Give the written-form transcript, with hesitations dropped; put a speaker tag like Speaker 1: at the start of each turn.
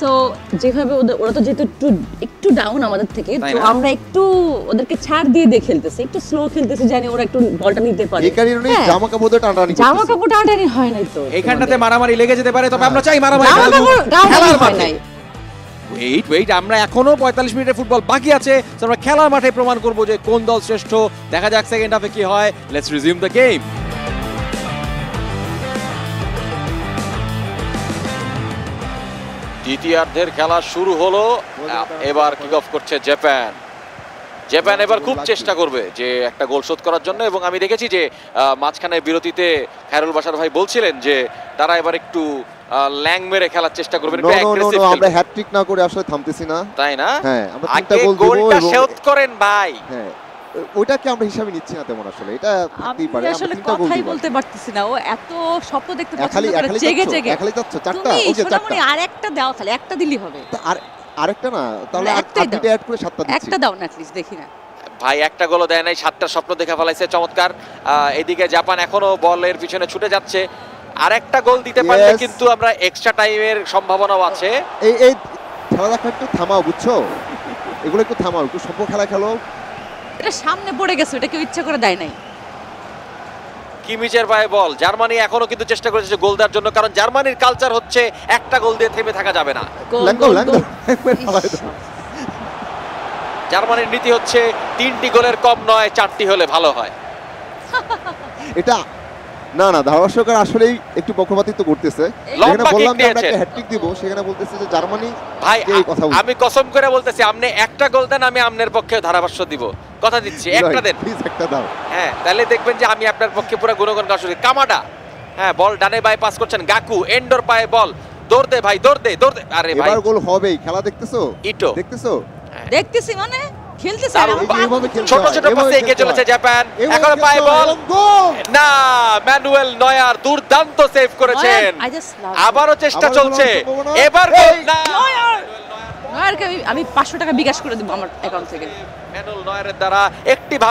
Speaker 1: So যেভাবে ওরা তো যেহেতু একটু ডাউন আমাদের থেকে, তো আমরা একটু ওদেরকে ছাড় দিয়ে খেলতেছি, একটু স্লো খেলতেছি, জানি ওরা একটু বলটা নিতে পারে।
Speaker 2: এই কারণে জামা কাপড়
Speaker 1: টানাটানি হয় নাই তো,
Speaker 3: এইখানটাতে মারামারি লেগে যেতে পারে, তবে আমরা চাই মারামারি খেলার মাঠে। ওয়েট আমরা এখনো 45 মিনিটের ফুটবল বাকি আছে, আমরা খেলার মাঠে প্রমাণ করব যে কোন দল শ্রেষ্ঠ। দেখা যাক সেকেন্ড হাফে কি হয়। Let's resume the game. দ্বিতীয়ার্ধের খেলা শুরু হলো, এবার কিক অফ করছে জাপান। জাপান এবার খুব চেষ্টা করবে যে একটা গোল শোধ করার জন্য, এবং আমি দেখেছি যে মাঝখানে বিরতিতে খায়রুল বাশার ভাই বলছিলেন যে তারা এবার একটু ল্যাং মেরে খেলার চেষ্টা করবে, একটু অ্যাগ্রেসিভ খেলবে।
Speaker 2: আমরা হ্যাটট্রিক না করে আসলে থামতেছি না,
Speaker 3: তাই না?
Speaker 2: হ্যাঁ, আমরা
Speaker 3: তিনটা গোল দিব গোলটা শোধ করেন ভাই।
Speaker 2: হ্যাঁ, ওইটাকে আমরা হিসাবে নিচ্ছি না তেমন, আসলে এটা থাকতেই পারে।
Speaker 1: আমরা আসলে কথাই বলতে পারতেছি না, ও এত স্বপ্ন দেখতে পছন্দ করে, জেগে
Speaker 2: খালি যাচ্ছে চারটা,
Speaker 1: ওই যে চারটা, আরেকটা দাও, খালি একটা দিলেই হবে।
Speaker 2: আর আরেকটা না, তাহলে দুটো অ্যাড করে সাতটা দিচ্ছি,
Speaker 1: একটা দাও না প্লিজ, দেখি না।
Speaker 3: ভাই একটা গোলও দেয় নাই, সাতটা স্বপ্ন দেখা ফেলাইছে, চমৎকার। এদিকে জাপান এখনো বলের পিছনে ছুটে যাচ্ছে, আরেকটা গোল দিতে পারলে কিন্তু আমরা এক্সট্রা টাইমের সম্ভাবনাও আছে।
Speaker 2: এই খেলা দেখা একটু থামাও, বুঝছো? এগুলো একটু থামাও, একটু সভ্য খেলা খেলো।
Speaker 1: এটা সামনে পড়ে গেছে, এটা কেউ ইচ্ছা করে দেয় নাই।
Speaker 3: কিমিচের পায়ে বল। জার্মানি এখনো কিন্তু চেষ্টা করেছে গোল দেওয়ার জন্য, কারণ জার্মানির কালচার হচ্ছে একটা গোল দিয়ে থেমে থাকা যাবে না। জার্মানির নীতি হচ্ছে 3টি গোলের কম নয়, 4টি হলে ভালো হয়।
Speaker 2: এটা না ধারাভাষ্যকার আসলেই একটু পক্ষপাতিত্ব করতেছে। এখানে বললাম যে আমরা একটা হ্যাটট্রিক দিব, সেখানে বলতেছে যে জার্মানি।
Speaker 3: ভাই আমি কসম করে বলতেছি, আপনি একটা গোল দেন, আমি আপনার পক্ষে ধারাভাষ্য দিব, কথা দিচ্ছি। একটা দেন
Speaker 2: প্লিজ, একটা দাও।
Speaker 3: হ্যাঁ, তাহলে দেখবেন যে আমি আপনার পক্ষে পুরো গুণগান গাওয়া শুরু। কামাডা, হ্যাঁ, বল ডানে বাই পাস করছেন, গাকু এন্ডোর পায়ে বল, দৌড় দে ভাই, দৌড় দে। আরে ভাই,
Speaker 2: এবার গোল হবেই। খেলা দেখতেছো?
Speaker 3: ইটো
Speaker 2: দেখতেছো?
Speaker 1: দেখতেছি মানে খেলতেছে।
Speaker 3: ছোট ছোট পাসে এগিয়ে চলেছে জাপান। এখন পায়ে বল না, ম্যানুয়েল নয়ার দুর্দান্ত সেভ করেছেন। আবারও চেষ্টা চলছে, এবার গোল না।
Speaker 1: নয়ারকে আমি 500 টাকা বিকাশ করে দেব আমার অ্যাকাউন্ট থেকে।
Speaker 3: ম্যানুয়েল নয়ারের দ্বারা একটি